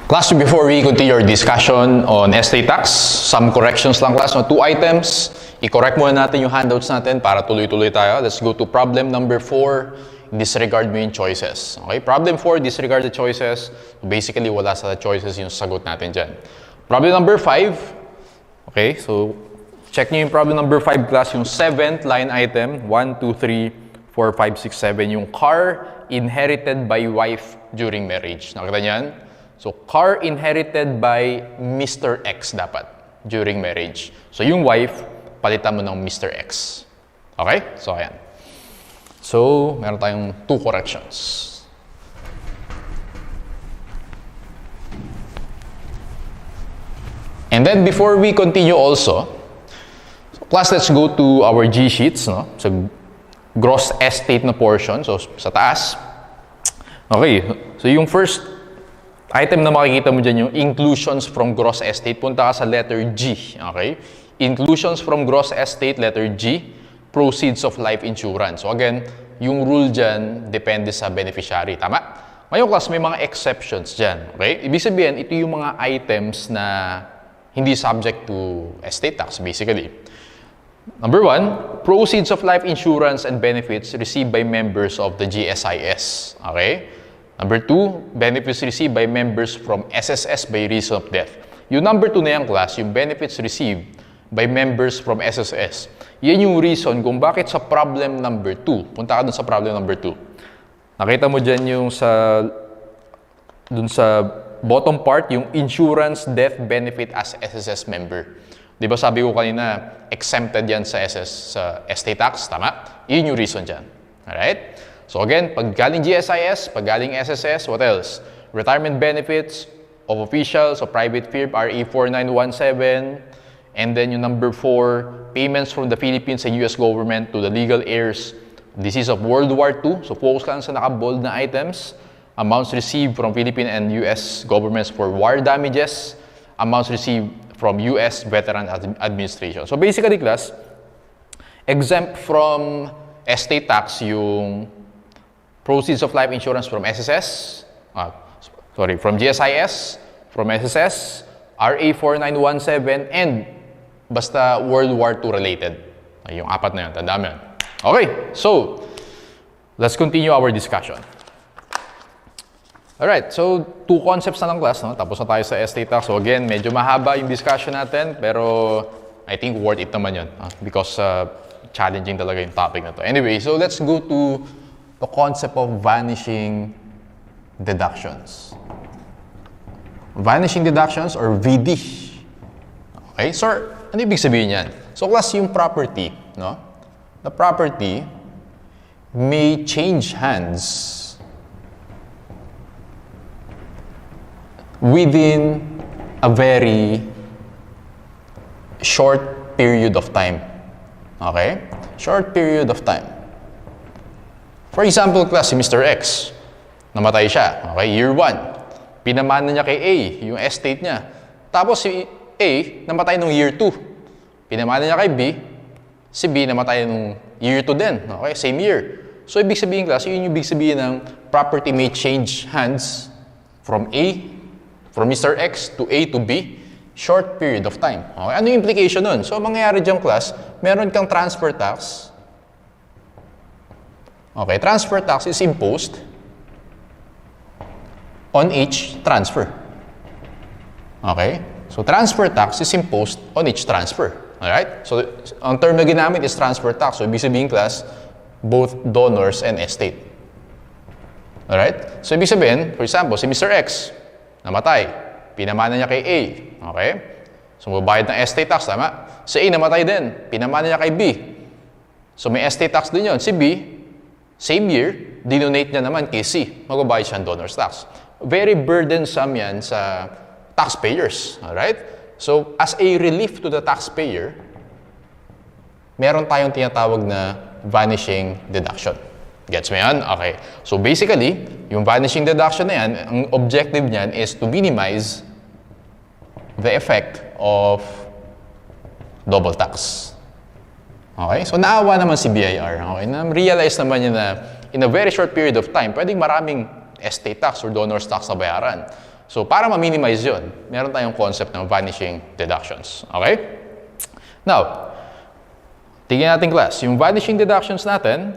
Class, before we continue our discussion on estate tax, some corrections lang class, no? 2 items. I-correct muna natin yung handouts natin para tuloy-tuloy tayo. Let's go to problem number 4. Disregard mo yung choices. Okay? Problem 4, disregard the choices. Basically, wala sa choices yung sagot natin dyan. Problem number 5. Okay, so check nyo yung problem number 5 class, yung 7th line item. 1, 2, 3, 4, 5, 6, 7. Yung car inherited by wife during marriage. Nakita nyan? So, car inherited by Mr. X dapat during marriage. So, yung wife, palitan mo ng Mr. X. Okay? So, ayan. So, meron tayong 2 corrections. And then, before we continue also, so class, let's go to our G sheets, no? So, gross estate na portion. So, sa taas. Okay. So, yung first item na makikita mo dyan yung inclusions from gross estate. Punta ka sa letter G. Okay? Inclusions from gross estate, letter G, proceeds of life insurance. So again, yung rule dyan, depende sa beneficiary. Tama? Ngayon class, may mga exceptions dyan. Okay? Ibig sabihin, ito yung mga items na hindi subject to estate tax, basically. Number 1, proceeds of life insurance and benefits received by members of the GSIS. Okay? Number 2, benefits received by members from SSS by reason of death. Yung number 2 na yung class, yung benefits received by members from SSS. Yan yung reason kung bakit sa problem number 2. Punta ka dun sa problem number 2. Nakita mo dyan yung dun sa bottom part, yung insurance death benefit as SSS member. Di ba sabi ko kanina, exempted yan sa estate tax, tama? Yun yung reason dyan. Alright? So again, pag galing GSIS, pag galing SSS, what else? Retirement benefits of officials of private firm, RA 4917. And then yung number 4, payments from the Philippines and US government to the legal heirs. This is of World War II. So focus lang sa naka-bold na items. Amounts received from Philippine and US governments for war damages. Amounts received from US Veteran Administration. So basically class, exempt from estate tax yung proceeds of life insurance from SSS, from GSIS, from SSS, RA 4917, and basta World War II related. Yung 4 na yun, tandaan mo yun. Okay, so, let's continue our discussion. Alright, so 2 concepts na lang class, no? Tapos na tayo sa estate tax. So again, medyo mahaba yung discussion natin, pero I think worth it naman yun. Because challenging talaga yung topic na to. Anyway, so let's go to the concept of vanishing deductions. Vanishing deductions or VD. Okay, sir, ano ibig sabihin yan? So class, yung property, no? The property may change hands within a very short period of time. Okay? Short period of time. For example, class, si Mr. X, namatay siya. Okay, year 1. Pinamana niya kay A, yung estate niya. Tapos si A, namatay nung year 2. Pinamana niya kay B, si B namatay nung year 2 din. Okay, same year. So, ibig sabihin, class, yun yung ibig sabihin ng property may change hands from Mr. X to A to B, short period of time. Okay, ano yung implication nun? So, mangyayari dyan, class, meron kang transfer tax. Okay, transfer tax is imposed on each transfer. Okay? So, transfer tax is imposed on each transfer. Alright? So, ang term na ginamit is transfer tax. So, ibig sabihin, class, both donors and estate. Alright? So, ibig sabihin, for example, si Mr. X, namatay. Pinamana niya kay A. Okay? So, mababayad ng estate tax, tama? Si A, namatay din. Pinamana niya kay B. So, may estate tax din yun. Si B, same year, dinonate niya naman kay C. Magbabayad siya ng donor's tax. Very burdensome yan sa taxpayers. Alright? So, as a relief to the taxpayer, meron tayong tinatawag na vanishing deduction. Gets mo yan? Okay. So, basically, yung vanishing deduction na yan, ang objective niyan is to minimize the effect of double tax. Okay? So, naawa naman si BIR. Okay? Na-realize naman niya na in a very short period of time, pwedeng maraming estate tax or donor's tax na bayaran. So, para ma-minimize yun, meron tayong concept ng vanishing deductions. Okay? Now, tingnan natin class. Yung vanishing deductions natin,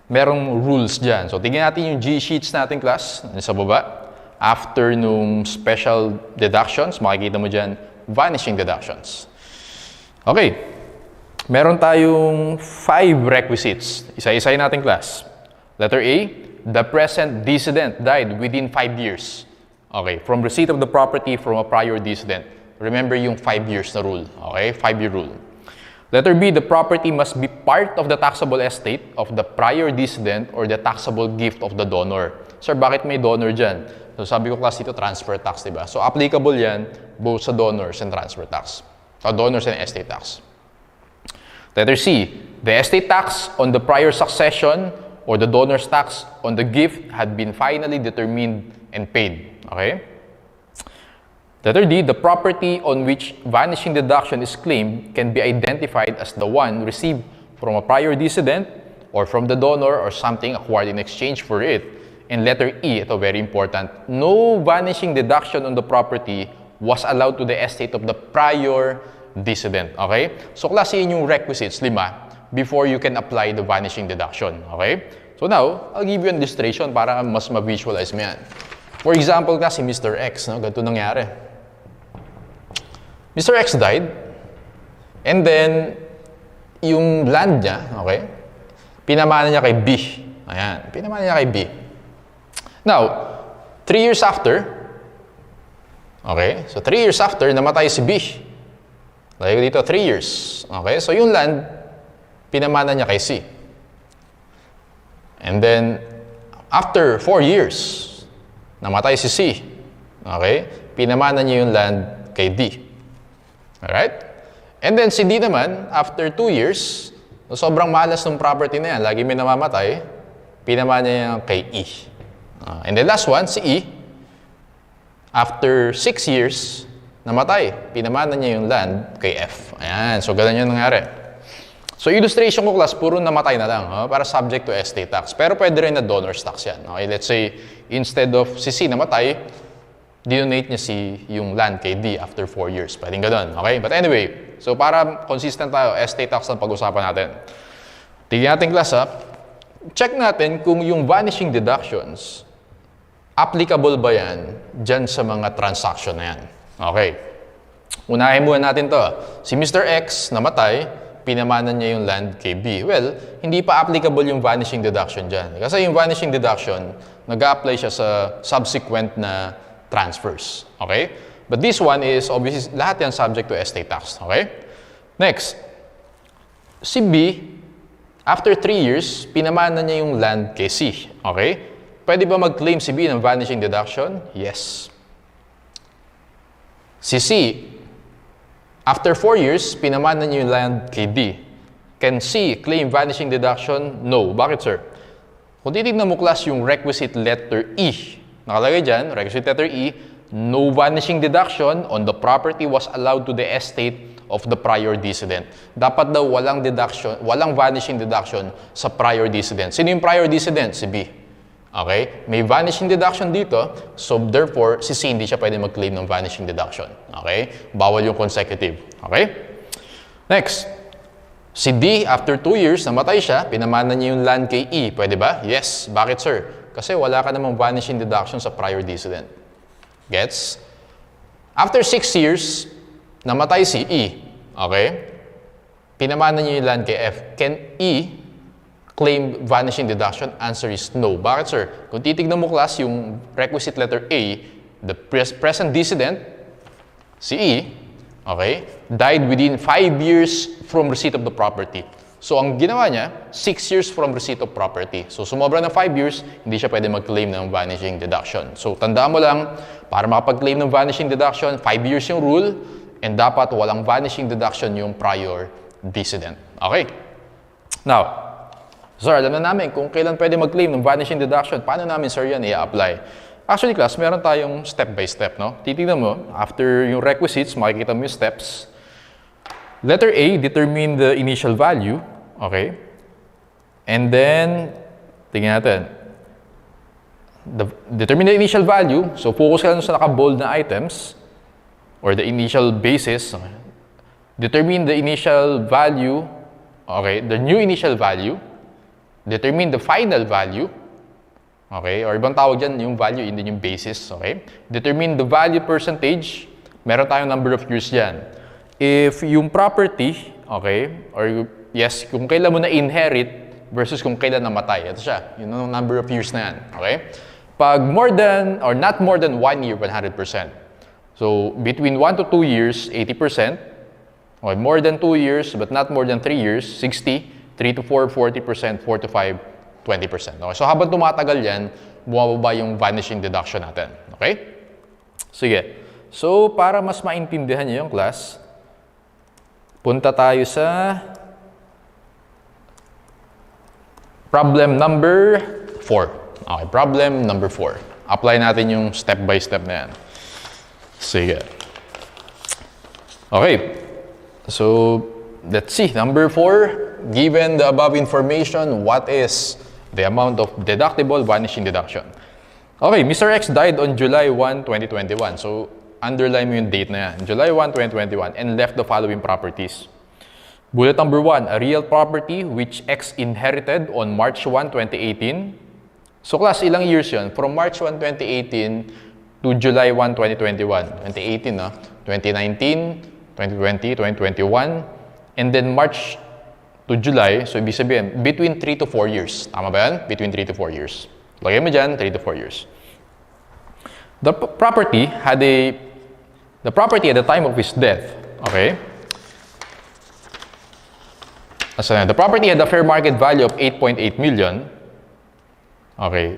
merong rules dyan. So, tingnan natin yung G-sheets natin class, sa baba. After nung special deductions, makikita mo dyan, vanishing deductions. Okay. Meron tayong 5 requisites. Isa-isay natin class. Letter A, the present decedent died within 5 years. Okay, from receipt of the property from a prior decedent. Remember yung 5 years na rule. Okay, 5-year rule. Letter B, the property must be part of the taxable estate of the prior decedent or the taxable gift of the donor. Sir, bakit may donor dyan? So sabi ko class dito, transfer tax, diba? So applicable yan both sa donors and transfer tax. So donors and estate tax. Letter C, the estate tax on the prior succession or the donor's tax on the gift had been finally determined and paid. Okay? Letter D, the property on which vanishing deduction is claimed can be identified as the one received from a prior decedent or from the donor or something acquired in exchange for it. And letter E, ito very important, no vanishing deduction on the property was allowed to the estate of the prior decedent. Okay? So, klase yun yung requisites, 5, before you can apply the vanishing deduction. Okay? So now, I'll give you an illustration para mas ma-visualize mo yan. For example, kasi Mr. X, no? Ganito nangyari. Mr. X died, and then, yung land niya, okay, pinamana niya kay B. Ayan, pinamana niya kay B. Now, 3 years after, okay, so 3 years after, namatay si B. Lagay ko dito, 3 years. Okay, so yung land, pinamana niya kay C. And then, after 4 years, namatay si C. Okay, pinamana niya yung land kay D. Alright? And then, si D naman, after 2 years, sobrang malas ng property na yan, lagi may namamatay, pinamana niya kay E. And then last one, si E, after 6 years, namatay. Pinamana niya yung land kay F. Ayan. So, ganun yung nangyari. So, illustration ko class, puro namatay na lang. Para subject to estate tax. Pero pwede rin na donor's tax yan. Okay? Let's say, instead of si C namatay, dinonate niya yung land kay D after 4 years. Pwedeng ganun. Okay? But anyway, so para consistent tayo, estate tax ang pag-usapan natin. Tignan natin class ha. Check natin kung yung vanishing deductions, applicable ba yan dyan sa mga transaction na yan. Okay. Unahin muna natin to. Si Mr. X namatay, pinamanan niya yung land kay B. Well, hindi pa applicable yung vanishing deduction dyan. Kasi yung vanishing deduction, nag-a-apply siya sa subsequent na transfers. Okay? But this one is obviously, lahat yan subject to estate tax. Okay? Next. Si B, after 3 years, pinamanan niya yung land kay C. Okay? Pwede ba mag-claim si B ng vanishing deduction? Yes. Si C, after 4 years, pinamana niya yung land kay D. Can C claim vanishing deduction? No. Bakit, sir? Kung titignan mo class yung requisite letter E, nakalagay dyan, requisite letter E, no vanishing deduction on the property was allowed to the estate of the prior decedent. Dapat daw walang deduction, walang vanishing deduction sa prior decedent. Sino yung prior decedent? Si B. Okay? May vanishing deduction dito, so therefore, si C hindi siya pwede mag-claim ng vanishing deduction. Okay? Bawal yung consecutive. Okay? Next. Si D, after 2 years, namatay siya, pinamana niya yung land kay E. Pwede ba? Yes. Bakit, sir? Kasi wala ka namang vanishing deduction sa prior decedent. Gets? After 6 years, namatay si E. Okay? Pinamana niya yung land kay F. Can E claim vanishing deduction? Answer is no. Bakit, sir? Kung titignan mo class yung requisite letter A, the present decedent, si E, okay, died within 5 years from receipt of the property. So, ang ginawa niya, 6 years from receipt of property. So, sumobra na 5 years, hindi siya pwede mag-claim ng vanishing deduction. So, tandaan mo lang, para makapag-claim ng vanishing deduction, 5 years yung rule, and dapat walang vanishing deduction yung prior decedent. Okay? Now, sir, alam na namin kung kailan pwede mag-claim ng vanishing deduction. Paano namin, sir, yan i-apply? Actually, class, meron tayong step by step, no? Titignan mo, after yung requisites, makikita mo yung steps. Letter A, determine the initial value. Okay? And then, tingnan natin. determine the initial value. So, focus ka lang sa naka-bold na items or the initial basis. Determine the initial value, okay, the new initial value. Determine the final value, okay, or ibang tawag dyan, yung value, hindi yung basis, okay. Determine the value percentage. Meron tayong number of years dyan. If yung property, okay, or yes, kung kailan mo na-inherit versus kung kailan namatay. Ito siya, yun ang number of years na yan, okay. Pag more than, or not more than 1 year, 100%. So, between 1 to 2 years, 80%. Okay, more than 2 years, but not more than 3 years, 60. 3 to 4, 40%. 4 to 5, 20%. Okay, so habang tumatagal yan, bumababa yung vanishing deduction natin. Okay? Sige. So, para mas maintindihan niyo yung class, punta tayo sa problem number 4. Okay, problem number 4. Apply natin yung step by step na yan. Sige. Okay. So, let's see. Number 4, given the above information, what is the amount of deductible vanishing deduction? Okay, Mr. X died on July 1, 2021. So, underline mo yung date na yan. July 1, 2021 and left the following properties. Bullet number 1, a real property which X inherited on March 1, 2018. So class, ilang years yun? From March 1, 2018 to July 1, 2021. 2018, no? 2019, 2020, 2021, and then March to July, so ibig sabihin, between 3 to 4 years. Tama ba yan? Between 3 to 4 years. Lagay mo dyan, 3 to 4 years. The property at the time of his death, okay? So, the property had a fair market value of 8.8 million. Okay.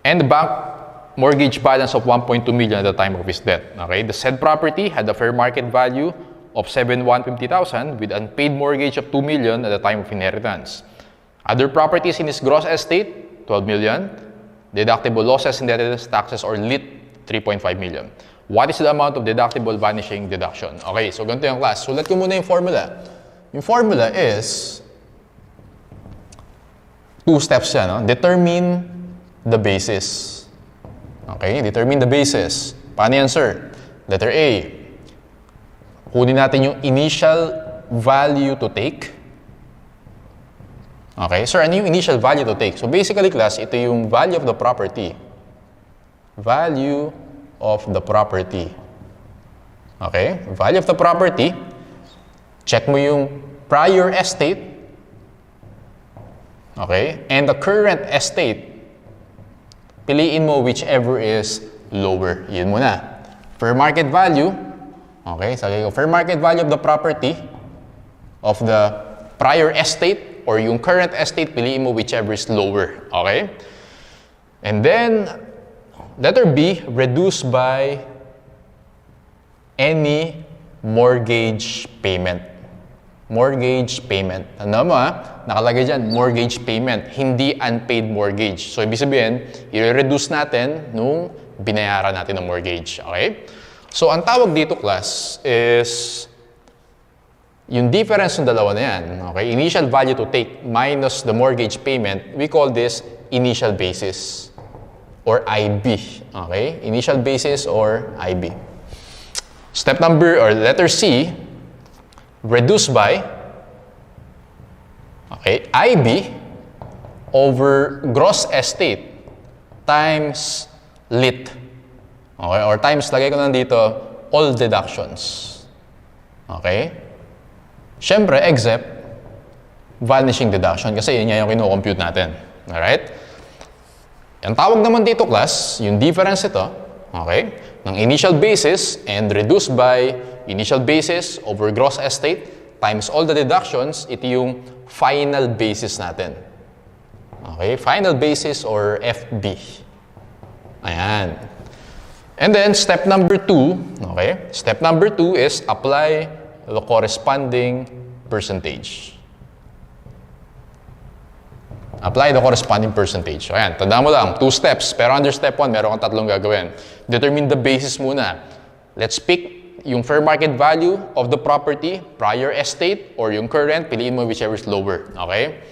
And the bank mortgage balance of 1.2 million at the time of his death. Okay. The said property had a fair market value of 7,150,000 with unpaid mortgage of 2 million at the time of inheritance. Other properties in his gross estate, 12 million. Deductible losses, indebtedness, taxes, or lit, 3.5 million. What is the amount of deductible vanishing deduction? Okay, so ganito yung class. Sulat ko muna yung formula. Yung formula is 2 steps yan. No? Determine the basis. Okay, determine the basis. Paano yan, sir? Letter A. Kunin natin yung initial value to take. Okay, sir, ano yung initial value to take? So basically, class, ito yung value of the property. Value of the property. Okay, value of the property. Check mo yung prior estate. Okay, and the current estate. Piliin mo whichever is lower. Yun muna. Fair market value. Okay, sabi ko, fair market value of the property of the prior estate or yung current estate, piliin mo whichever is lower. Okay? And then, letter B, reduced by any mortgage payment. Mortgage payment. Ano mo nakalagay dyan, mortgage payment, hindi unpaid mortgage. So, ibig sabihin, i-reduce natin nung binayaran natin ng mortgage. Okay? So, ang tawag dito, class, is yung difference ng dalawa na yan. Okay? Initial value to take minus the mortgage payment, we call this initial basis or IB. Okay? Initial basis or IB. Step number, or letter C, reduced by, okay, IB over gross estate times lit. Okay, or times, lagay ko na dito, all deductions. Okay? Siyempre, except vanishing deduction kasi yun yung kino-compute natin. Alright? Ang tawag naman dito, class, yung difference ito, okay, ng initial basis and reduced by initial basis over gross estate times all the deductions, ito yung final basis natin. Okay? Final basis or FB. Ayan. And then, step number 2, okay? Step number 2 is apply the corresponding percentage. Apply the corresponding percentage. Ayan, tandaan mo lang, 2 steps. Pero under step 1, meron kang 3 gagawin. Determine the basis muna. Let's pick yung fair market value of the property, prior estate, or yung current, piliin mo whichever is lower. Okay?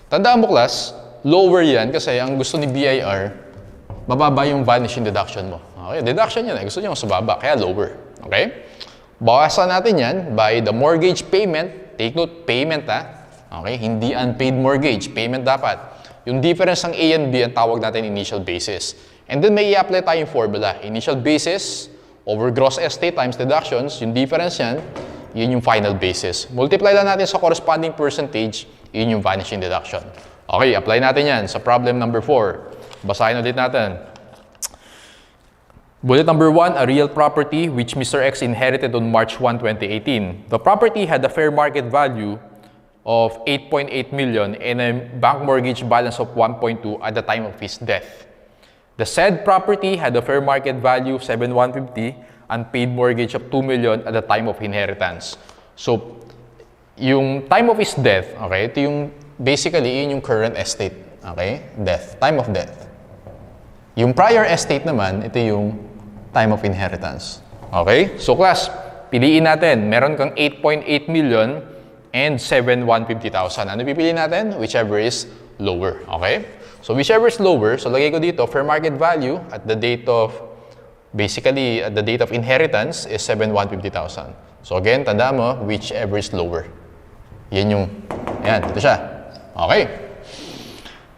Tandaan mo, class, lower yan kasi ang gusto ni BIR, mababa yung vanishing deduction mo. Okay, deduction yan. Gusto nyo mas mababa, kaya lower. Okay? Bawasan natin yan by the mortgage payment. Take note, payment ha. Okay, hindi unpaid mortgage. Payment dapat. Yung difference ng A and B, ang tawag natin initial basis. And then may i-apply tayong formula. Initial basis over gross estate times deductions. Yung difference yan, yun yung final basis. Multiply lang natin sa corresponding percentage, yun yung vanishing deduction. Okay, apply natin yan sa problem number 4. Basahin ulit natin. Bullet number 1, a real property which Mr. X inherited on March 1, 2018. The property had a fair market value of 8.8 million and a bank mortgage balance of 1.2 at the time of his death. The said property had a fair market value of 7,150 and paid mortgage of 2 million at the time of inheritance. So, yung time of his death, okay, ito yung, basically, yun yung current estate, okay, death, time of death. Yung prior estate naman, ito yung time of inheritance. Okay? So, class, piliin natin, meron kang 8.8 million and 7,150,000. Ano pipili natin? Whichever is lower, okay? So, whichever is lower, so lagay ko dito, fair market value at the date of, basically, at the date of inheritance is 7,150,000. So, again, tanda mo, whichever is lower. Yan yung, yan, ito siya. Okay.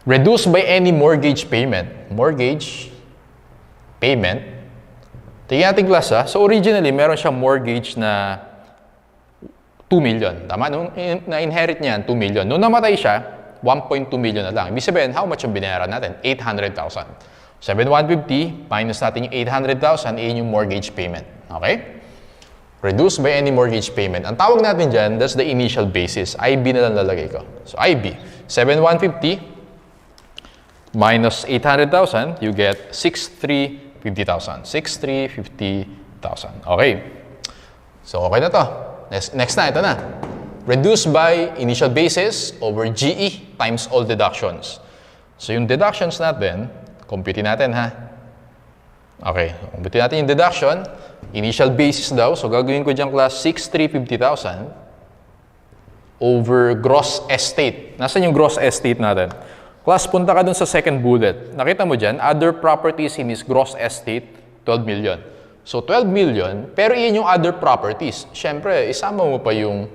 Reduced by any mortgage payment. Mortgage payment. Tingnan natin class ha. So, originally, meron siyang mortgage na 2 million. Tama? Nung na-inherit niya 2 million. Nung namatay siya, 1.2 million na lang. Ibig sabihin, how much yung binayaran natin? 800,000. 7,150 minus natin yung 800,000, yun yung mortgage payment. Okay? Reduced by any mortgage payment. Ang tawag natin dyan, that's the initial basis. IB na lang lalagay ko. So, IB. 7,150 minus 800,000, you get 6,350,000. 6,350,000. Okay. So, okay na to. Next na, ito na. Reduced by initial basis over GE times all deductions. So, yung deductions natin, compute natin ha. Okay, compute natin yung deduction. Initial basis daw. So, gagawin ko dyan class 6,350,000 over gross estate. Nasaan yung gross estate natin? Class, punta ka dun sa second bullet. Nakita mo dyan, other properties in his gross estate, 12 million. So, 12 million, pero iyan yung other properties. Siyempre, isama mo pa yung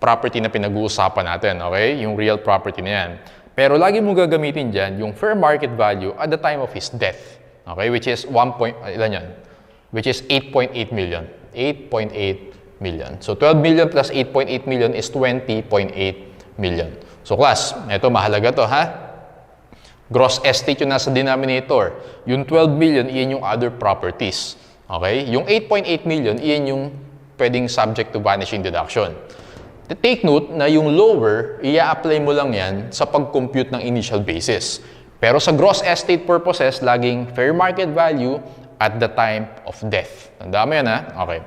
property na pinag-uusapan natin, okay? Yung real property na yan. Pero lagi mo gagamitin dyan yung fair market value at the time of his death. Okay? Which is 8.8 million. 8.8 million. So, 12 million plus 8.8 million is 20.8 million. So, class, ito mahalaga to, ha? Gross estate yung nasa denominator. Yung 12 million, iyan yung other properties. Okay? Yung 8.8 million, iyan yung pwedeng subject to vanishing deduction. Take note na yung lower, i-apply mo lang yan sa pag-compute ng initial basis. Pero sa gross estate purposes, laging fair market value at the time of death. Tanda mo yan, ha? Okay.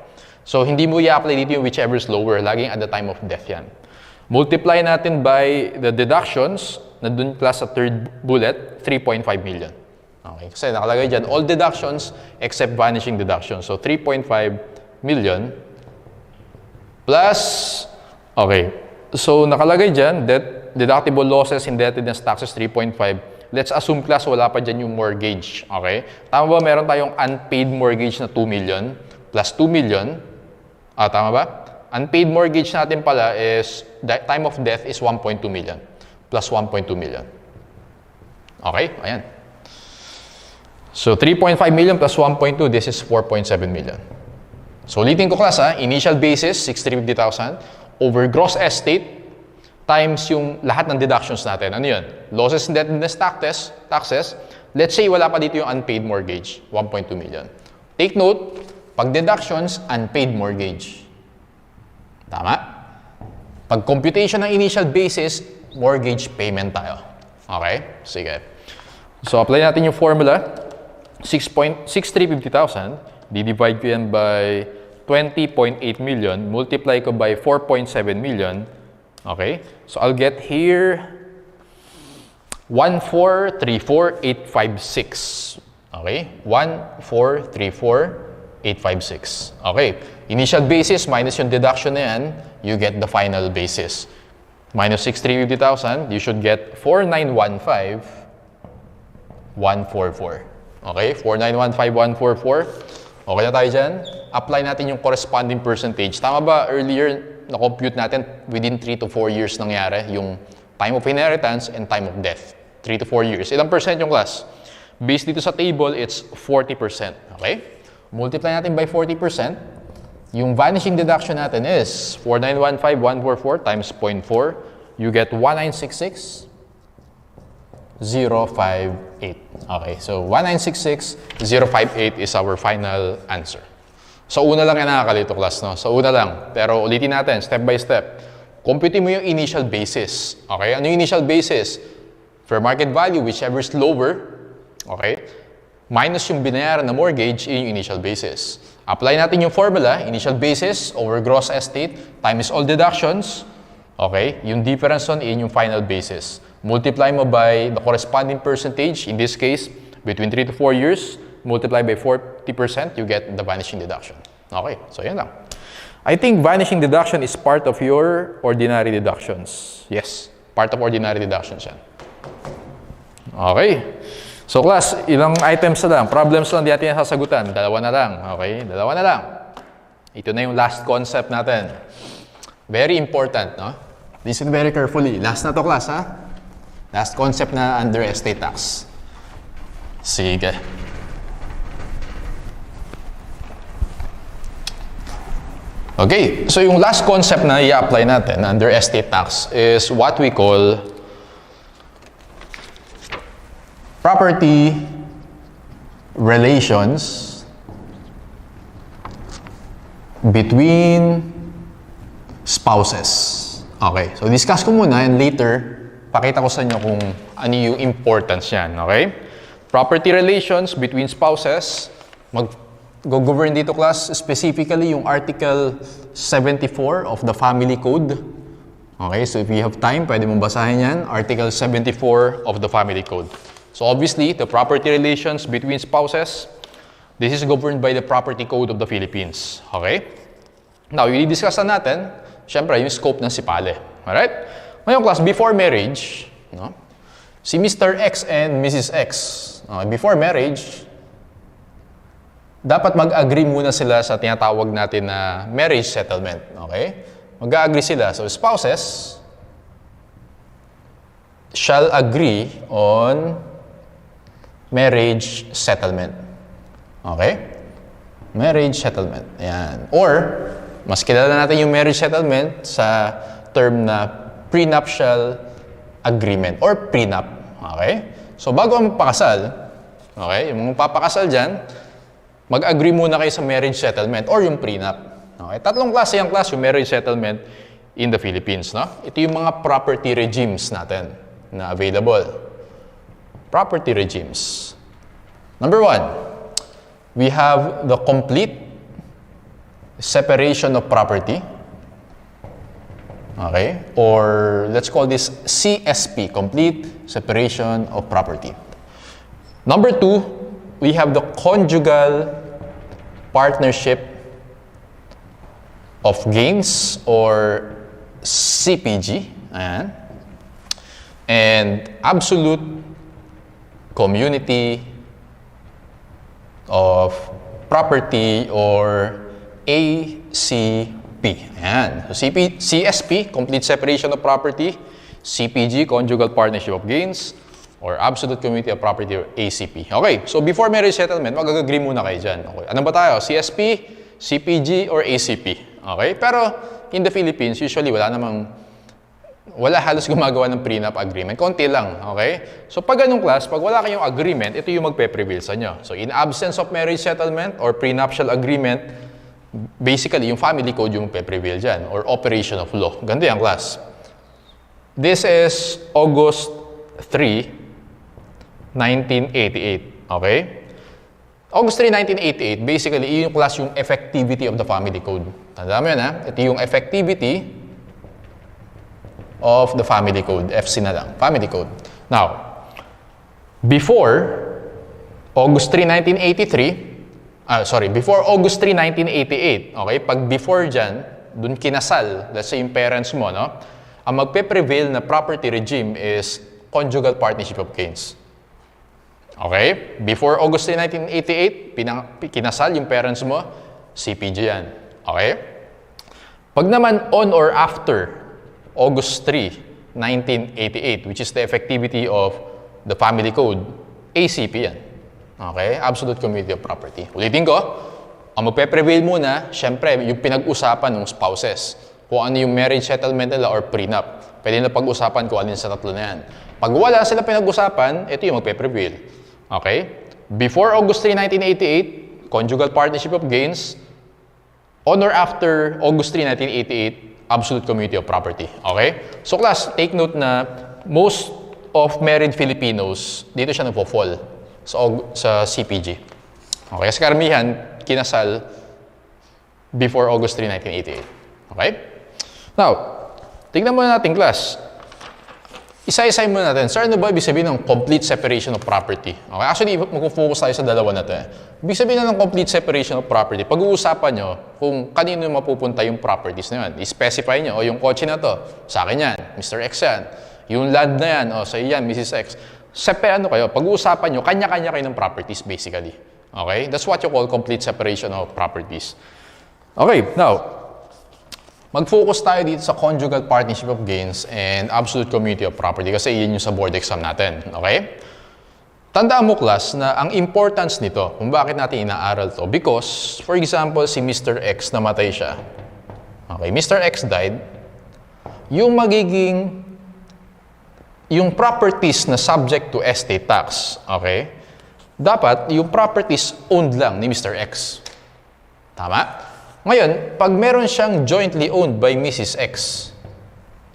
So, hindi mo i-apply dito yung whichever is lower. Laging at the time of death yan. Multiply natin by the deductions na dun class sa third bullet, 3.5 million. Okay. Kasi nakalagay dyan, all deductions except vanishing deductions. So, 3.5 million plus, okay. So, nakalagay dyan, deductible losses, indebtedness, taxes, 3.5. Let's assume class, wala pa dyan yung mortgage. Okay? Tama ba? Meron tayong unpaid mortgage na 2 million plus 2 million. Tama ba? Unpaid mortgage natin pala is, time of death is 1.2 million plus 1.2 million. Okay? Ayan. So, 3.5 million plus 1.2, this is 4.7 million. So, ulitin ko class ha. Initial basis, 6,350,000 over gross estate times yung lahat ng deductions natin. Ano yun? Losses, indebtedness, taxes. Let's say wala pa dito yung unpaid mortgage, 1.2 million. Take note, pag deductions, unpaid mortgage. Tama? Pag computation ng initial basis, mortgage payment tayo. Okay? Sige. So, apply natin yung formula. 6,350,000. Di-divide ko yan by 20.8 million. Multiply ko by 4.7 million. Okay? So, I'll get here 1,434,856. Okay? 1,434,856. Okay. Initial basis minus yung deduction na yan, you get the final basis. Minus 6,350,000, you should get 4,915,144. Okay, 4915144. Okay na tayo dyan. Apply natin yung corresponding percentage. Tama ba earlier na-compute natin within 3 to 4 years nangyari yung time of inheritance and time of death. 3 to 4 years. Ilang percent yung class? Based dito sa table, it's 40%. Okay? Multiply natin by 40%. Yung vanishing deduction natin is 4915144 times 0.4. You get 1966058. Okay, so 1966058 is our final answer. Sa una lang yan nakakalito, class, no? Sa una lang. Pero ulitin natin, step by step. Compute mo yung initial basis. Okay, ano yung initial basis? Fair market value, whichever is lower, okay, minus yung binayaran na mortgage, yun yung initial basis. Apply natin yung formula, initial basis over gross estate times all deductions. Okay, yung difference on yun yung final basis. Multiply mo by the corresponding percentage, in this case, between 3 to 4 years, multiply by 40%, you get the vanishing deduction. Okay, so yan lang. I think vanishing deduction is part of your ordinary deductions. Yes, part of ordinary deductions yan. Okay. So class, ilang items na lang, problems lang di natin sasagutan. Dalawa na lang. Okay, dalawa na lang. Ito na yung last concept natin. Very important, no? Listen very carefully. Last na to, class, ha? Last concept na under estate tax. Sige. Okay, so yung last concept na i-apply natin under estate tax is what we call property relations between spouses. Okay, so discuss ko muna and later pakita ko sa inyo kung ano yung importance yan. Okay? Property relations between spouses. Mag-govern dito, class, specifically yung Article 74 of the Family Code. Okay, so if you have time, pwede mong basahin yan. Article 74 of the Family Code. So obviously, the property relations between spouses, this is governed by the Property Code of the Philippines. Okay? Now, i-discuss na natin, syempre, yung scope ng sipale. Alright? Ngayon, class, before marriage, no, si Mr. X and Mrs. X, before marriage, dapat mag-agree muna sila sa tinatawag natin na marriage settlement. Okay? Mag-agree sila. So, spouses shall agree on marriage settlement. Okay? Marriage settlement. Ayan. Or, mas kilala natin yung marriage settlement sa term na prenuptial agreement or prenup. Okay? So, bago ang magpakasal, okay, yung mga papakasal dyan, mag-agree muna kayo sa marriage settlement or yung prenup. Okay? Tatlong klase yung class, yung marriage settlement in the Philippines. No? Ito yung mga property regimes natin na available. Property regimes. Number 1, we have the complete separation of property. Okay? Or let's call this CSP, complete separation of property. Number 2, we have the conjugal partnership of gains or CPG. Ayan. And absolute community of property or ACP. Ayan. So CSP, complete separation of property. CPG, conjugal partnership of gains. Or absolute community of property or ACP. Okay, so before marriage settlement, mag-agree muna kayo dyan. Okay. Ano ba tayo? CSP, CPG, or ACP? Okay, pero in the Philippines, usually wala halos gumagawa ng prenup agreement. Konti lang, okay? So pag ganung class, pag wala kayong agreement, ito yung magpe-prevail sa inyo. So in absence of marriage settlement or prenuptial agreement, basically yung family code yung magpe-prevail dyan or operation of law. Ganito yung class. This is August 3, 1988, okay? August 3, 1988, basically, yung class yung effectivity of the family code. Tandaan mo yun, ha? Ito yung effectivity of the family code. FC na lang. Family code. Now, before August 3, 1983, before August 3, 1988, okay? Pag before dyan, dun kinasal, let's say yung parents mo, no? Ang magpe-prevail na property regime is conjugal partnership of gains. Okay? Before August 3, 1988, kinasal yung parents mo, CPG yan. Okay? Pag naman on or after August 3, 1988, which is the effectivity of the family code, ACP yan. Okay? Absolute Community of Property. Ulitin ko, ang magpe-prevail muna, syempre, yung pinag-usapan ng spouses. Kung ano yung marriage settlement nila or prenup. Pwede nila pag-usapan kung alin sa tatlo na yan. Pag wala sila pinag-usapan, ito yung magpe-prevail. Okay? Before August 3, 1988, conjugal partnership of gains. On or after August 3, 1988, absolute community of property. Okay? So class, take note na most of married Filipinos, dito siya nagpo-fall sa CPG. Okay? Kasi karamihan, kinasal before August 3, 1988. Okay? Now, tignan muna natin class. Isa-isahin muna natin. Sir, ano ba ibig sabihin ng complete separation of property? Okay? Actually, mag-focus tayo sa dalawa na ito. Ibig sabihin na ng complete separation of property, pag-uusapan nyo kung kanino mapupunta yung properties na yun. I-specify nyo, o yung kotse na to, sa akin yan, Mr. X yan. Yung land na yan, o sa yan, Mrs. X. Ano kayo, pag-uusapan nyo, kanya-kanya kayo ng properties basically. Okay? That's what you call complete separation of properties. Okay, now, mag-focus tayo dito sa conjugal partnership of gains and absolute community of property kasi yun yung sa board exam natin. Okay? Tandaan mo, class, na ang importance nito, kung bakit natin inaaral to, because, for example, si Mr. X namatay siya. Okay, Mr. X died. Yung properties na subject to estate tax, okay, dapat yung properties owned lang ni Mr. X. Tama? Ngayon, pag meron siyang jointly owned by Mrs. X,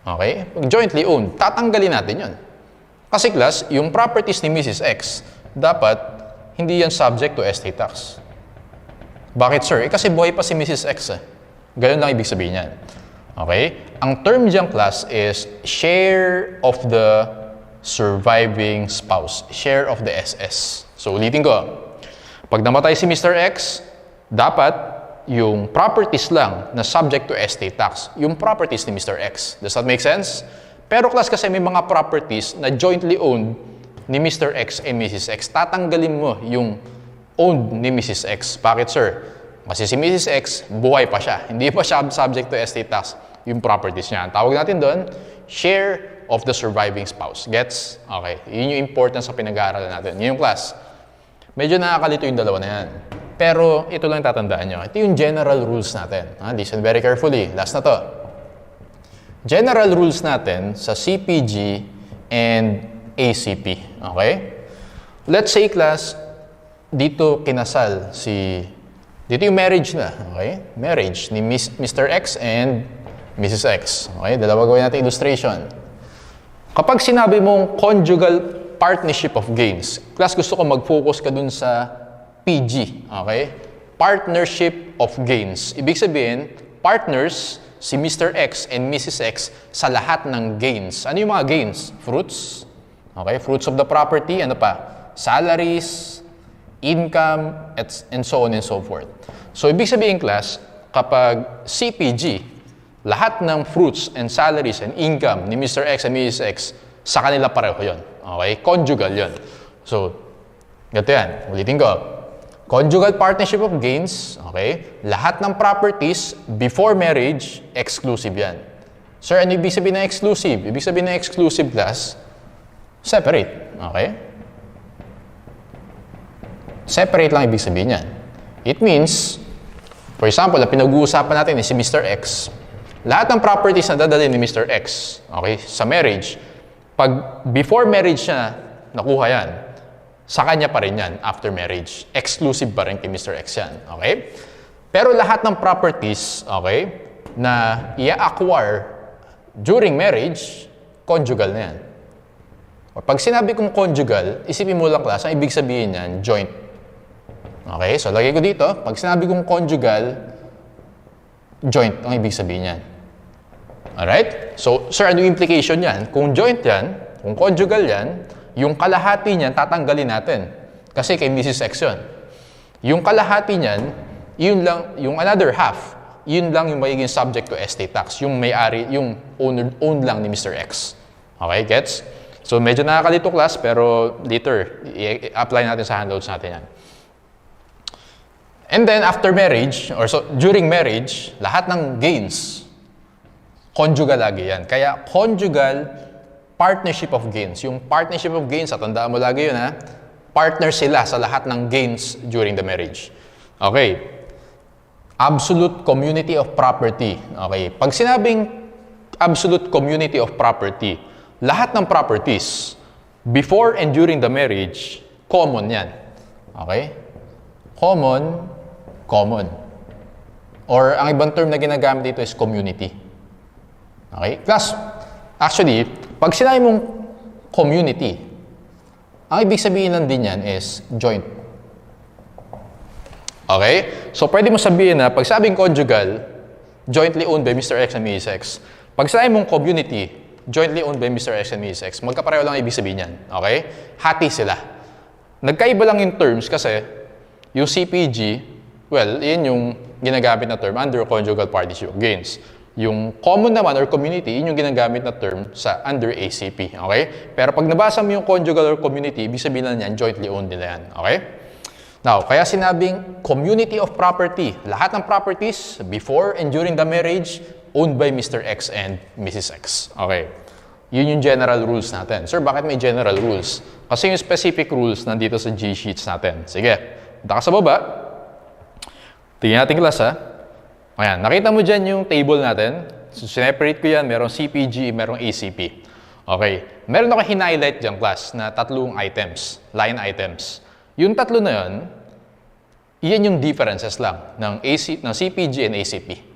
okay, pag jointly owned, tatanggalin natin yun. Kasi class, yung properties ni Mrs. X, dapat hindi yan subject to estate tax. Bakit sir? Kasi buhay pa si Mrs. X. Ganun lang ibig sabihin yan. Okay? Ang term diyang class is share of the surviving spouse. Share of the SS. So ulitin ko. Pag namatay si Mr. X, dapat yung properties lang na subject to estate tax, yung properties ni Mr. X. Does that make sense? Pero class kasi may mga properties na jointly owned ni Mr. X and Mrs. X. Tatanggalin mo yung owned ni Mrs. X. Bakit sir? Kasi si Mrs. X, buhay pa siya. Hindi pa siya subject to estate tax yung properties niya. Tawag natin doon, share of the surviving spouse. Gets? Okay. Yun yung importance sa pinag-aaralan natin. Yun yung class. Medyo nakakalito yung dalawa na yan. Pero ito lang tatandaan nyo. Ito yung general rules natin. Listen very carefully. Last na to. General rules natin sa CPG and ACP. Okay? Let's say, class, dito kinasal dito yung marriage na. Okay? Marriage ni Mr. X and Mrs. X. Okay? Dalawa gawin natin illustration. Kapag sinabi mong conjugal partnership of gains, class, gusto ko mag-focus ka dun sa PG. Okay? Partnership of gains. Ibig sabihin, partners, si Mr. X and Mrs. X sa lahat ng gains. Ano yung mga gains? Fruits. Okay? Fruits of the property. Ano pa? Salaries, income, and so on and so forth. So, ibig sabihin, class, kapag CPG, lahat ng fruits and salaries and income ni Mr. X and Mrs. X, sa kanila pareho yun. Okay? Conjugal yun. So, ganito yan. Ulitin ko. Conjugal partnership of gains, okay? Lahat ng properties before marriage, exclusive yan. Sir, ano ibig sabihin na exclusive? Ibig sabihin na exclusive, class, separate, okay? Separate lang ibig sabihin yan. It means, for example, ang pinag-uusapan natin is si Mr. X. Lahat ng properties na dadalhin ni Mr. X, okay, sa marriage, pag before marriage niya, nakuha yan, sa kanya pa rin yan after marriage. Exclusive pa rin kay Mr. X yan. Okay? Pero lahat ng properties, okay, na i-acquire during marriage, conjugal na yan. Pag sinabi kong conjugal, isipin mo lang, class, ang ibig sabihin yan, joint. Okay? So, lagay ko dito, pag sinabi kong conjugal, joint ang ibig sabihin yan. Alright? So, sir, ano yung implication yan? Kung joint yan, kung conjugal yan, yung kalahati niyan, tatanggalin natin. Kasi kay Mrs. X yun. Yung kalahati niyan, yun lang, yung another half, yun lang yung magiging subject to estate tax. Yung may-ari, yung owned lang ni Mr. X. Okay, gets? So medyo nakakalito class, pero later, i-apply natin sa handouts natin yan. And then after marriage, or so during marriage, lahat ng gains, conjugal lagi yan. Kaya conjugal partnership of gains. Yung partnership of gains, tandaan mo lagi yun ha, partner sila sa lahat ng gains during the marriage. Okay. Absolute community of property. Okay. Pag sinabing absolute community of property, lahat ng properties, before and during the marriage, common yan. Okay? Common. Or ang ibang term na ginagamit dito is community. Okay? Plus, actually, pag sinabi mong community, ang ibig sabihin lang din yan is joint. Okay? So, pwede mo sabihin na pag sabing conjugal, jointly owned by Mr. X and Mrs. X. Pag sinabi mong community, jointly owned by Mr. X and Mrs. X, magkapareho lang ibig sabihin yan. Okay? Hati sila. Nagkaiba lang yung terms kasi yung CPG, well, yun yung ginagamit na term under conjugal partnership of gains. Yung common naman or community, yun yung ginagamit na term sa under ACP. Okay? Pero pag nabasa mo yung conjugal or community, ibig sabihin lang yan, jointly owned nila yan. Okay? Now, kaya sinabing community of property, lahat ng properties before and during the marriage owned by Mr. X and Mrs. X. Okay. Yun yung general rules natin. Sir, bakit may general rules? Kasi yung specific rules nandito sa G-sheets natin. Sige, punta ka sa baba. Tingnan natin class ha. Ayan, nakita mo dyan yung table natin. So, sineparate ko yan. Merong CPG, merong ACP. Okay. Meron ako hinighlight dyan class na tatlong items, line items. Yung tatlo na yun, iyan yung differences lang ng CPG and ACP.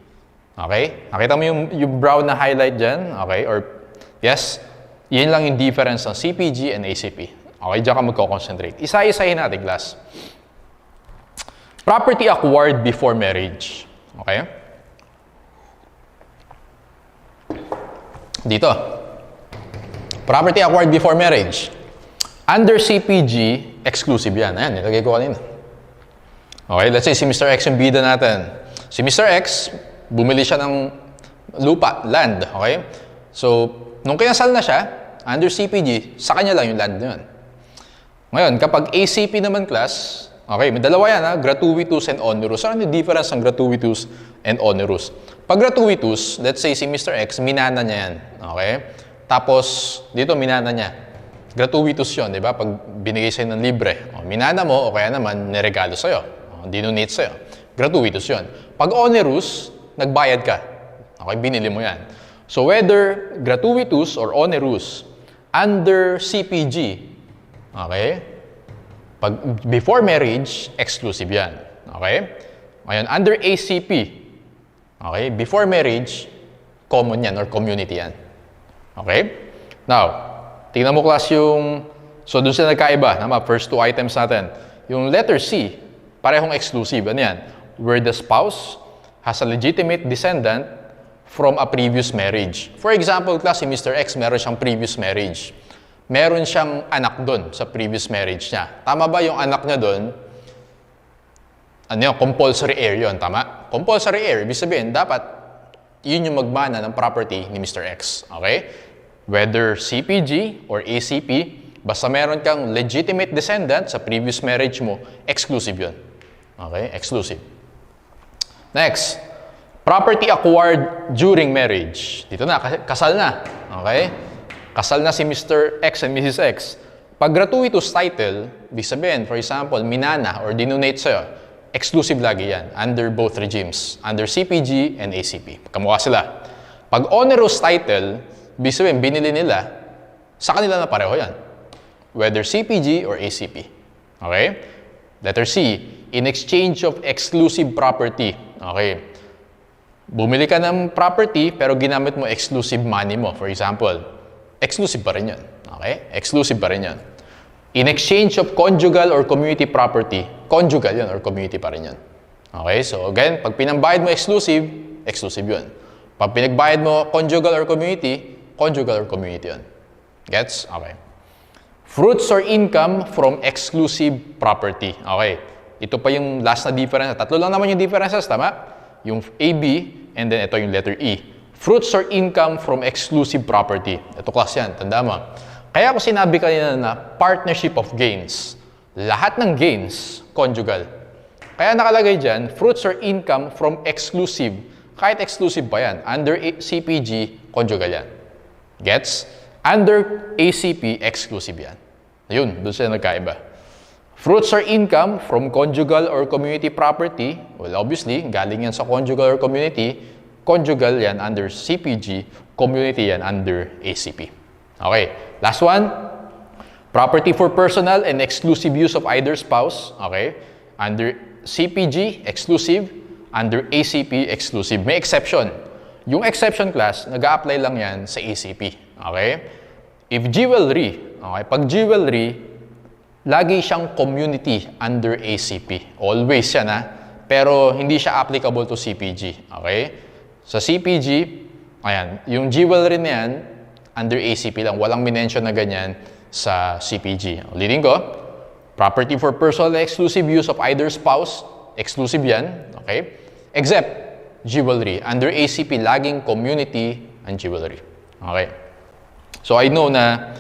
Okay? Nakita mo yung brown na highlight dyan? Okay? Or, yes, iyan lang yung difference ng CPG and ACP. Okay? Diyan ka magko-concentrate. Isa-isahin natin, class. Property acquired before marriage. Okay? Dito. Property acquired before marriage. Under CPG, exclusive yan. Ayan, nilagay ko kanina. Okay, let's say si Mr. X yung bida natin. Si Mr. X, bumili siya ng lupa, land. Okay? So, nung kinasal na siya, under CPG, sa kanya lang yung land na yun. Ngayon, kapag ACP naman class, okay, may dalawa yan ha, gratuitous and onerous. Ano yung difference ng gratuitous and onerous? Pag gratuitous, let's say si Mr. X, minana niya yan. Okay? Tapos, dito minana niya. Gratuitous yun, di ba? Pag binigay sa'yo ng libre, minana mo o kaya naman niregalo sa'yo, dinonate sa'yo. Gratuitous yun. Pag onerous, nagbayad ka. Okay, binili mo yan. So whether gratuitous or onerous, under CPG, okay, pag before marriage, exclusive yan. Okay? Ngayon, under ACP, okay, before marriage, common yan or community yan. Okay? Now, tingnan mo class yung, so doon sila nagkaiba, first two items natin. Yung letter C, parehong exclusive. Ano yan? Where the spouse has a legitimate descendant from a previous marriage. For example, class, si Mr. X, meron siyang previous marriage. Meron siyang anak doon sa previous marriage niya. Tama ba yung anak niya doon? Ano yun? Compulsory heir yun, tama? Compulsory heir, ibig sabihin, dapat yun yung magmana ng property ni Mr. X. Okay? Whether CPG or ACP, basta meron kang legitimate descendant sa previous marriage mo, exclusive yun. Okay? Exclusive. Next, property acquired during marriage. Dito na, kasal na. Okay? Kasal na si Mr. X and Mrs. X. Pag gratuitous title, ibig sabihin, for example, minana or dinonate sa'yo, exclusive lagi yan under both regimes, under CPG and ACP. Kamukha sila. Pag onerous title, ibig sabihin, binili nila, sa kanila na pareho yan. Whether CPG or ACP. Okay? Letter C, in exchange of exclusive property. Okay. Bumili ka ng property, pero ginamit mo exclusive money mo. For example, exclusive pa rin yun. Okay? Exclusive pa rin yun. In exchange of conjugal or community property, conjugal yun or community pa rin yun. Okay? So again, pag pinambayad mo exclusive, exclusive yun. Pag pinagbayad mo conjugal or community, conjugal or community yun. Gets? Okay. Fruits or income from exclusive property. Okay. Ito pa yung last na difference. Tatlo lang naman yung differences, tama? Yung AB, and then ito yung letter E. Fruits or income from exclusive property. Ito class yan, tanda mo. Kaya ako sinabi kanina na partnership of gains. Lahat ng gains, conjugal. Kaya nakalagay dyan, fruits or income from exclusive. Kahit exclusive pa yan. Under CPG, conjugal yan. Gets? Under ACP, exclusive yan. Ayun, doon sila nagkaiba. Fruits or income from conjugal or community property, well, obviously, galing yan sa conjugal or community. Conjugal yan under CPG, community yan under ACP. Okay, last one. Property for personal and exclusive use of either spouse. Okay, under CPG, exclusive. Under ACP, exclusive. May exception. Yung exception class, nag-a-apply lang yan sa ACP. Okay? If jewelry, okay, pag jewelry, lagi siyang community under ACP. Always yan, ha? Pero hindi siya applicable to CPG. Okay? Sa CPG, ayan, yung jewelry na yan, under ACP lang. Walang minention na ganyan sa CPG. Ulitin ko, property for personal exclusive use of either spouse, exclusive yan. Okay? Except jewelry. Under ACP, laging community and jewelry. Okay? So I know na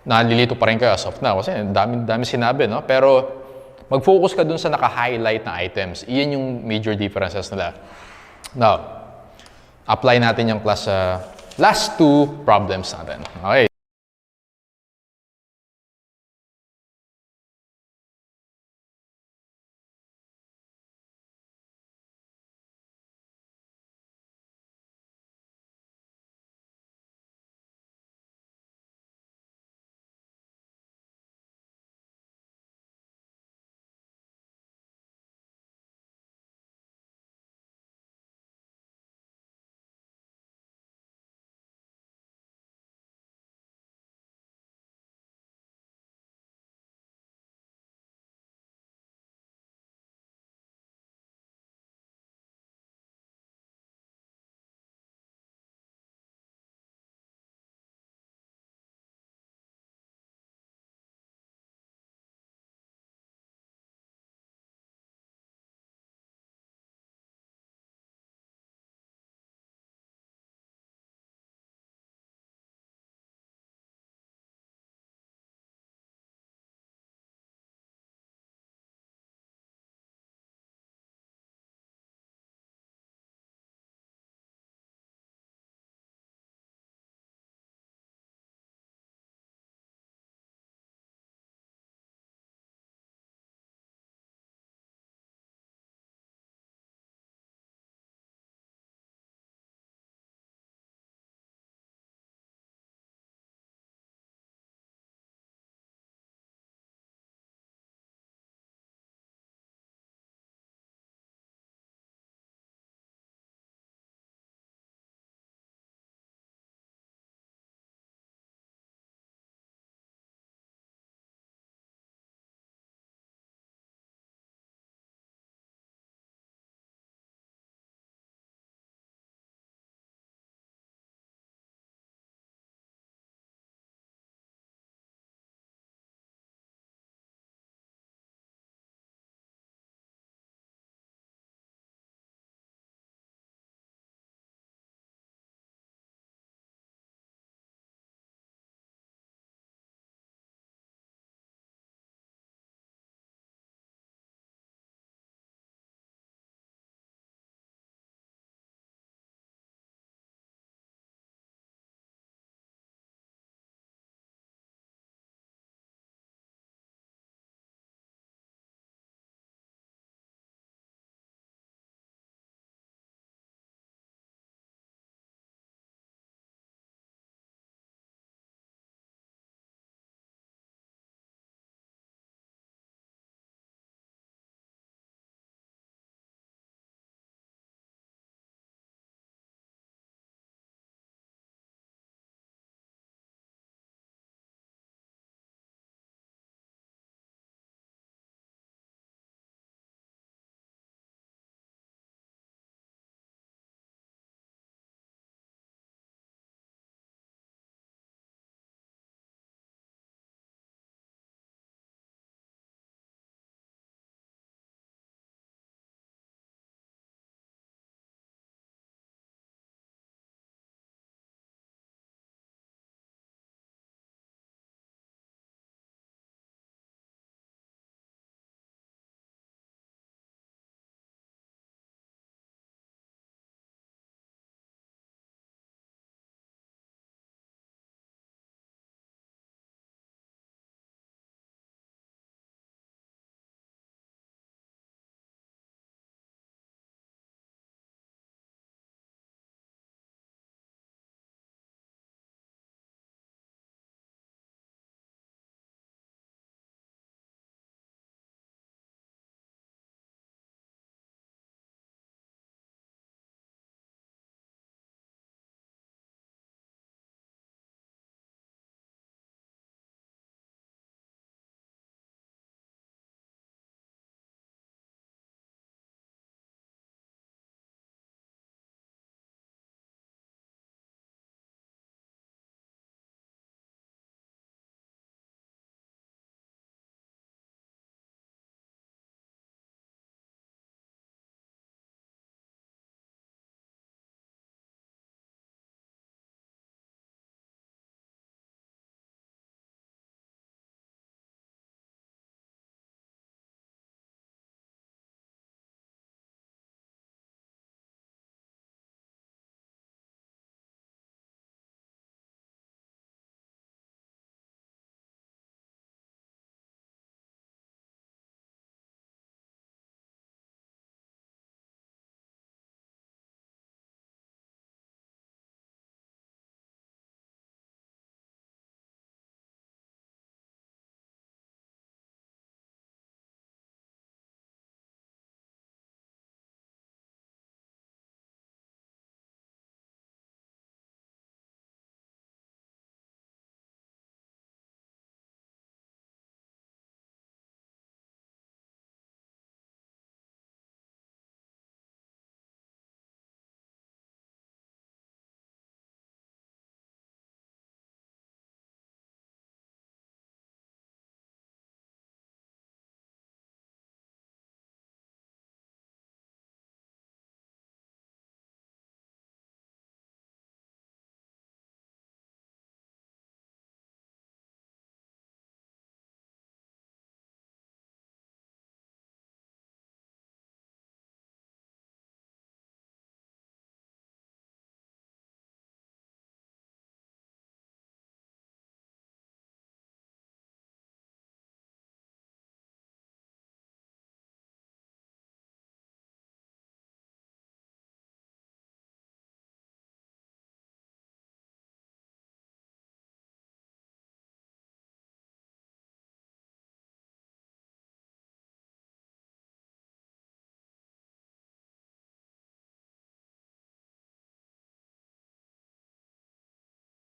nalilito pa rin kayo as of now kasi dami sinabi, no? Pero mag-focus ka dun sa naka-highlight na items. Iyan yung major differences nila. Now, apply natin yung class sa last two problems natin. Okay?